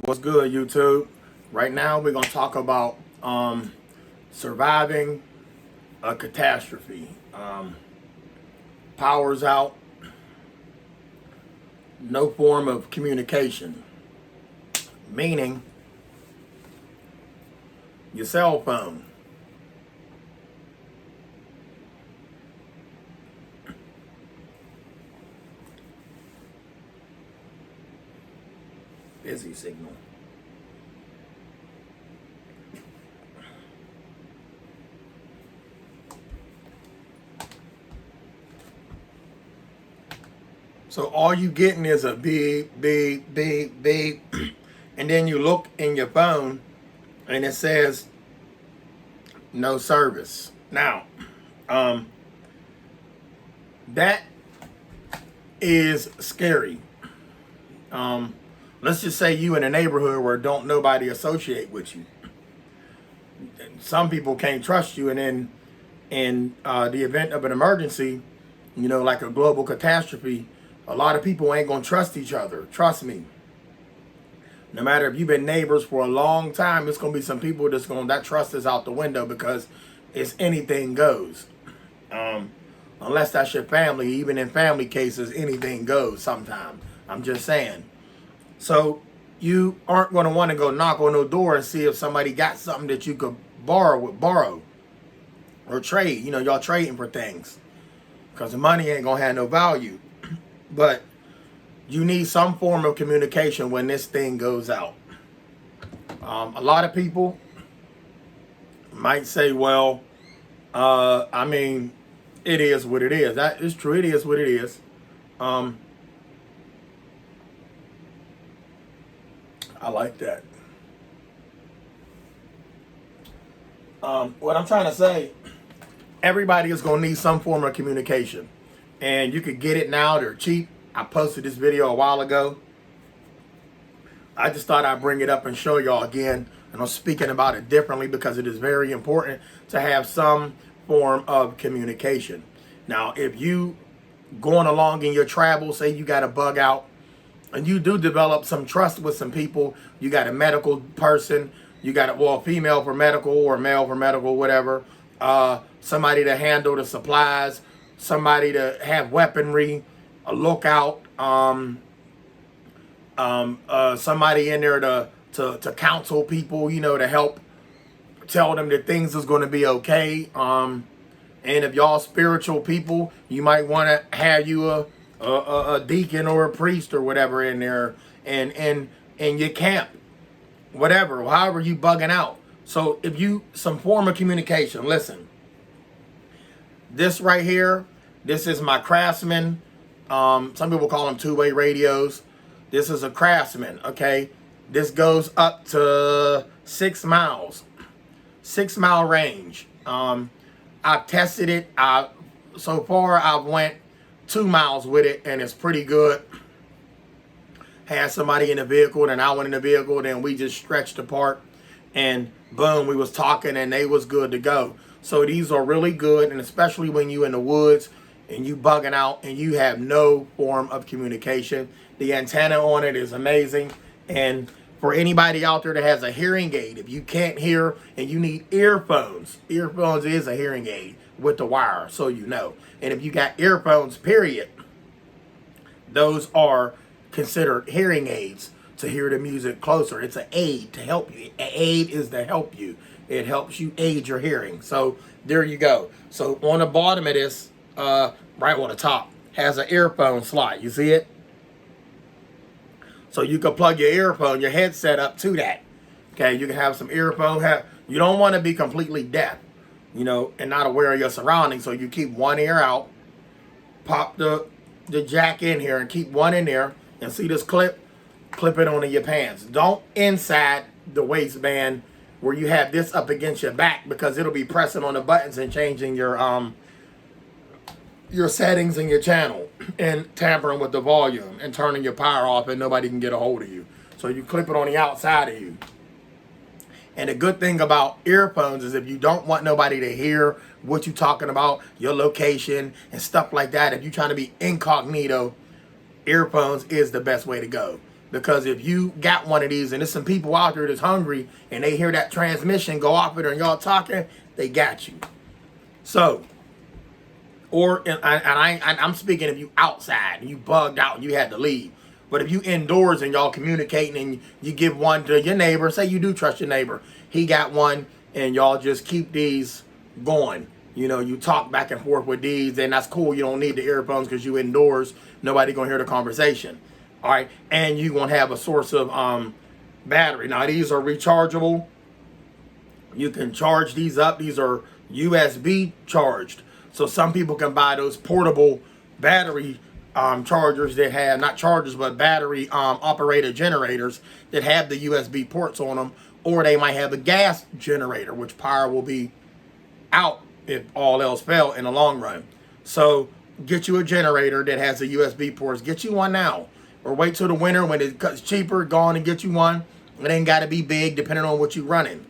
What's good, YouTube? Right now, we're going to talk about surviving a catastrophe. Power's out, no form of communication, meaning your cell phone. Busy signal. So all you getting is a beep, beep, beep, beep. And then you look in your phone and it says no service. Now, that is scary. Let's just say you in a neighborhood where don't nobody associate with you. Some people can't trust you, and then in the event of an emergency, like a global catastrophe, a lot of people ain't gonna trust each other. Trust me. No matter if you've been neighbors for a long time, it's gonna be some people that trust is out the window because it's anything goes. Unless that's your family, even in family cases, anything goes sometimes. I'm just saying. So you aren't going to want to go knock on no door and see if somebody got something that you could borrow or trade. Y'all trading for things because the money ain't going to have no value. But you need some form of communication when this thing goes out. A lot of people might say, well, it is what it is. That is true. It is what it is. I like that. What I'm trying to say, everybody is going to need some form of communication. And you could get it now. They're cheap. I posted this video a while ago. I just thought I'd bring it up and show y'all again. And I'm speaking about it differently because it is very important to have some form of communication. Now, if you going along in your travel, say you got a bug out, and you do develop some trust with some people, you got a medical person, you got a female for medical or male for medical, whatever, somebody to handle the supplies, somebody to have weaponry, a lookout, somebody in there to counsel people, to help tell them that things is going to be okay. And if y'all spiritual people, you might want to have you a deacon or a priest or whatever in there and your camp, whatever, however you bugging out. So if you, some form of communication, listen, this right here, this is my Craftsman. Some people call them two-way radios. This is a Craftsman, okay? This goes up to 6 miles, 6-mile range. I've tested it. So far I've went 2 miles with it, and it's pretty good. Had somebody in the vehicle, then I went in the vehicle, then we just stretched apart, and boom, we was talking, and they was good to go. So these are really good, and especially when you in the woods and you bugging out and you have no form of communication. The antenna on it is amazing. And for anybody out there that has a hearing aid, if you can't hear and you need earphones is a hearing aid with the wire, so you know. And if you got earphones, period, those are considered hearing aids to hear the music closer. It's an aid to help you. An aid is to help you. It helps you aid your hearing. So there you go. So on the bottom of this, right on the top, has an earphone slot. You see it? So you can plug your earphone, your headset up to that. Okay, you can have some earphone. You don't want to be completely deaf, and not aware of your surroundings. So you keep one ear out, pop the jack in here, and keep one in there. And see this clip? Clip it onto your pants. Don't inside the waistband where you have this up against your back, because it'll be pressing on the buttons and changing your settings in your channel and tampering with the volume and turning your power off, and nobody can get a hold of you. So you clip it on the outside of you. And the good thing about earphones is if you don't want nobody to hear what you're talking about, your location and stuff like that, if you're trying to be incognito, earphones is the best way to go. Because if you got one of these and there's some people out there that's hungry and they hear that transmission go off it and y'all talking, they got you. So, I'm speaking if you outside and you bugged out and you had to leave. But if you indoors and y'all communicating and you give one to your neighbor, say you do trust your neighbor, he got one, and y'all just keep these going. You know, you talk back and forth with these, and that's cool. You don't need the earphones because you indoors. Nobody gonna hear the conversation. All right, and you gonna have a source of battery. Now these are rechargeable. You can charge these up. These are USB charged. So some people can buy those portable battery chargers that have, not chargers, but battery operated generators that have the USB ports on them, or they might have a gas generator, which power will be out if all else fail in the long run. So get you a generator that has the USB ports. Get you one now, or wait till the winter when it's cheaper, go on and get you one. It ain't got to be big depending on what you're running,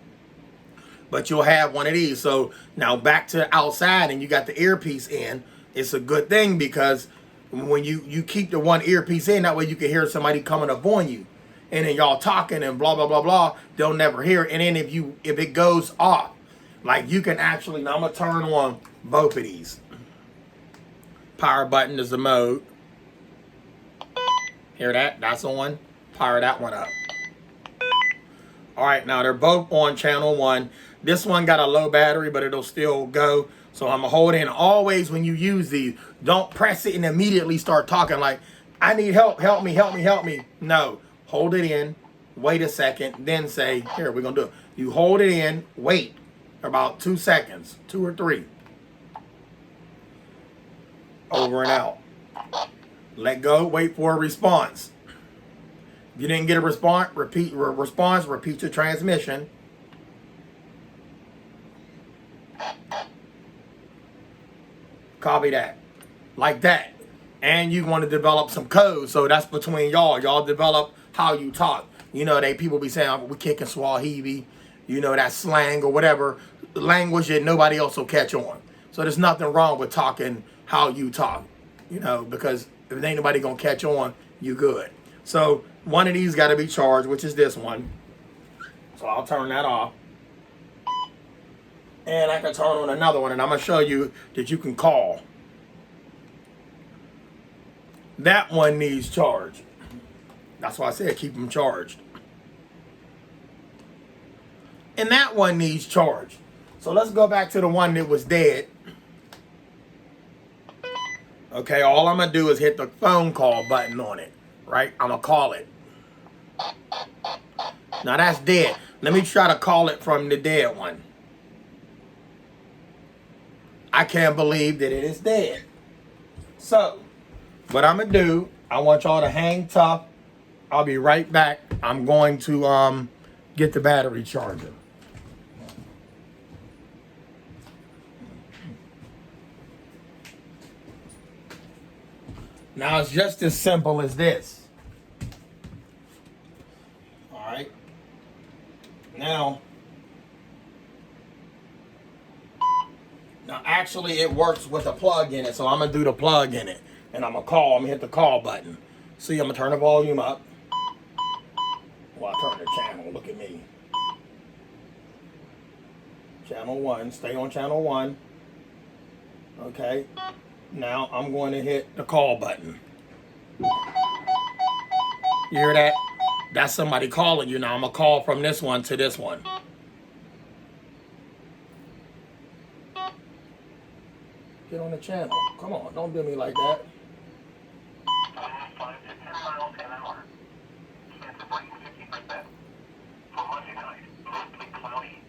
but you'll have one of these. So now back to outside and you got the earpiece in, it's a good thing because when you keep the one earpiece in, that way you can hear somebody coming up on you. And then y'all talking and blah, blah, blah, blah, they'll never hear it. And then if it goes off, like you can actually, now I'm going to turn on both of these. Power button is the mode. Hear that? That's on. Power that one up. All right, now they're both on channel 1. This one got a low battery, but it'll still go. So I'm going to hold in. Always when you use these, don't press it and immediately start talking like, I need help, help me, help me, help me. No, hold it in, wait a second, then say, here, we're going to do it. You hold it in, wait about 2 seconds, 2 or 3. Over and out. Let go, wait for a response. If you didn't get a response, repeat the transmission. Copy that. Like that. And you want to develop some code. So that's between y'all. Y'all develop how you talk. You know, people be saying, we kicking Swahili. You know, that slang or whatever. Language that nobody else will catch on. So there's nothing wrong with talking how you talk. You know, because if ain't nobody going to catch on, you good. So one of these got to be charged, which is this one. So I'll turn that off. And I can turn on another one, and I'm going to show you that you can call. That one needs charge. That's why I said keep them charged. And that one needs charge. So let's go back to the one that was dead. Okay, all I'm going to do is hit the phone call button on it. Right? I'm going to call it. Now that's dead. Let me try to call it from the dead one. I can't believe that it is dead. So, what I'm going to do, I want y'all to hang tough. I'll be right back. I'm going to get the battery charger. Now, it's just as simple as this. All right. Now, actually, it works with a plug in it, so I'm going to do the plug in it. And I'm going to hit the call button. See, I'm going to turn the volume up. Well, I turn the channel, look at me. Channel 1, stay on channel 1. Okay, now I'm going to hit the call button. You hear that? That's somebody calling you now. I'm going to call from this one to this one. Get on the channel. Come on, don't do me like that.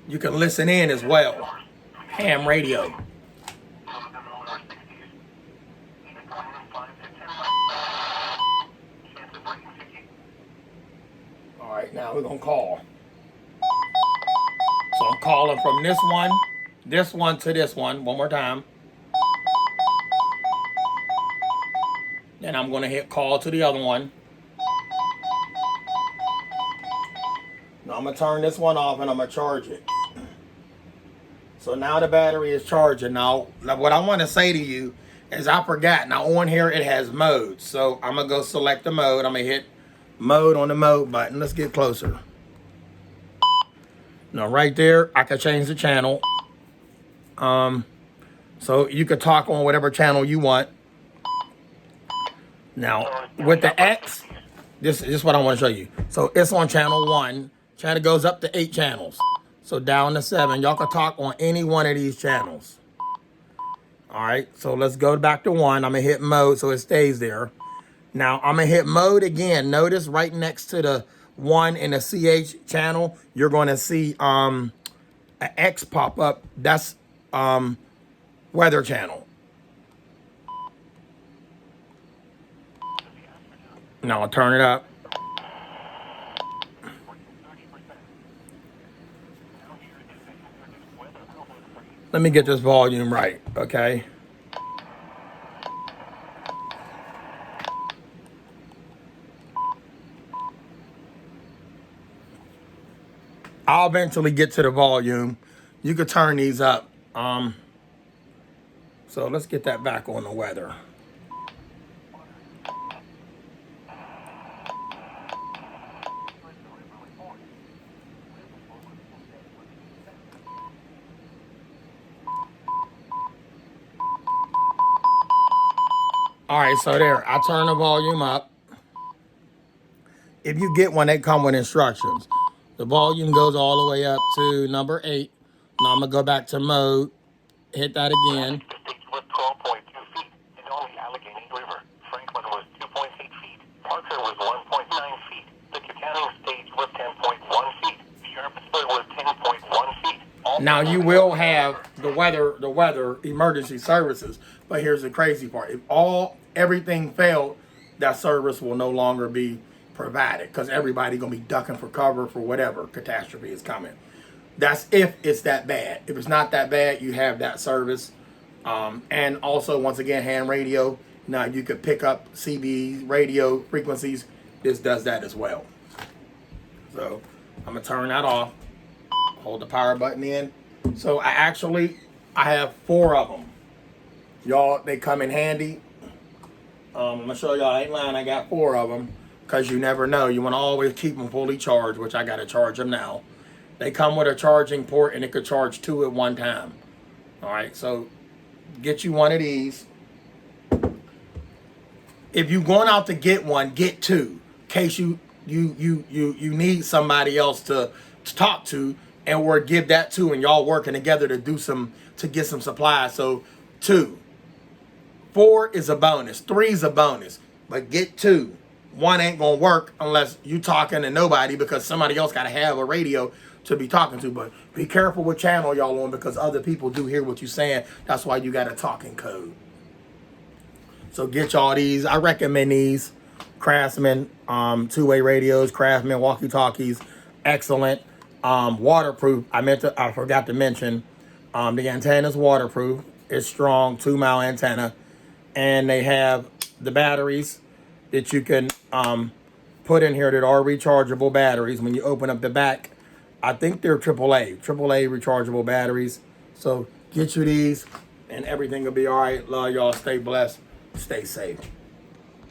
You can listen in as well. Ham radio. All right, now we're going to call. So I'm calling from this one to this one more time. Then I'm going to hit call to the other one. Now I'm going to turn this one off and I'm going to charge it. So now the battery is charging. Now what I want to say to you is I forgot. Now on here it has modes. So I'm going to go select the mode. I'm going to hit Mode on the mode button. Let's get closer. Now right there, I could change the channel. So you could talk on whatever channel you want. Now with the X, this is what I want to show you. So it's on channel 1. Channel goes up to 8 channels. So down to 7. Y'all can talk on any one of these channels. All right, so let's go back to 1. I'm gonna hit mode so it stays there. Now I'm gonna hit mode again. Notice right next to the 1 in the CH channel, you're gonna see an X pop up. That's weather channel. Now I'll turn it up. Let me get this volume right, okay? I'll eventually get to the volume. You could turn these up. So let's get that back on the weather. All right, so there, I turn the volume up. If you get one, they come with instructions. The volume goes all the way up to number 8. Now I'm gonna go back to mode, hit that again. The stage was 12.2 feet in only Allegheny River. Franklin was 2.8 feet. Parker was 1.9 feet. The Buchanan stage was 10.1 feet. Sharpsburg was 10.1 feet. Now you will have the weather emergency services, but here's the crazy part: if everything failed, that service will no longer be provided because everybody gonna be ducking for cover for whatever catastrophe is coming. That's if it's that bad. If it's not that bad, you have that service, and also once again, ham radio. Now you could pick up CB radio frequencies. This does that as well. So I'm gonna turn that off. Hold the power button in. So I have 4 of them. Y'all, they come in handy. I'm gonna show y'all, I ain't lying, I got 4 of them because you never know. You wanna always keep them fully charged, which I gotta charge them now. They come with a charging port and it could charge 2 at one time. All right, so get you one of these. If you're going out to get one, get 2 in case you need somebody else to talk to, and or give that to, and y'all working together to get some supplies. So 2. 4 is a bonus. 3 is a bonus, but get 2. 1 ain't gonna work unless you talking to nobody because somebody else gotta have a radio to be talking to. But be careful what channel y'all on because other people do hear what you're saying. That's why you got a talking code. So get y'all these. I recommend these. Craftsman, 2-way radios, Craftsman walkie-talkies, excellent. Waterproof. I forgot to mention, the antenna's waterproof. It's strong, 2-mile antenna, and they have the batteries that you can put in here that are rechargeable batteries. When you open up the back, I think they're AAA rechargeable batteries. So get you these, and everything will be all right. Love y'all. Stay blessed. Stay safe.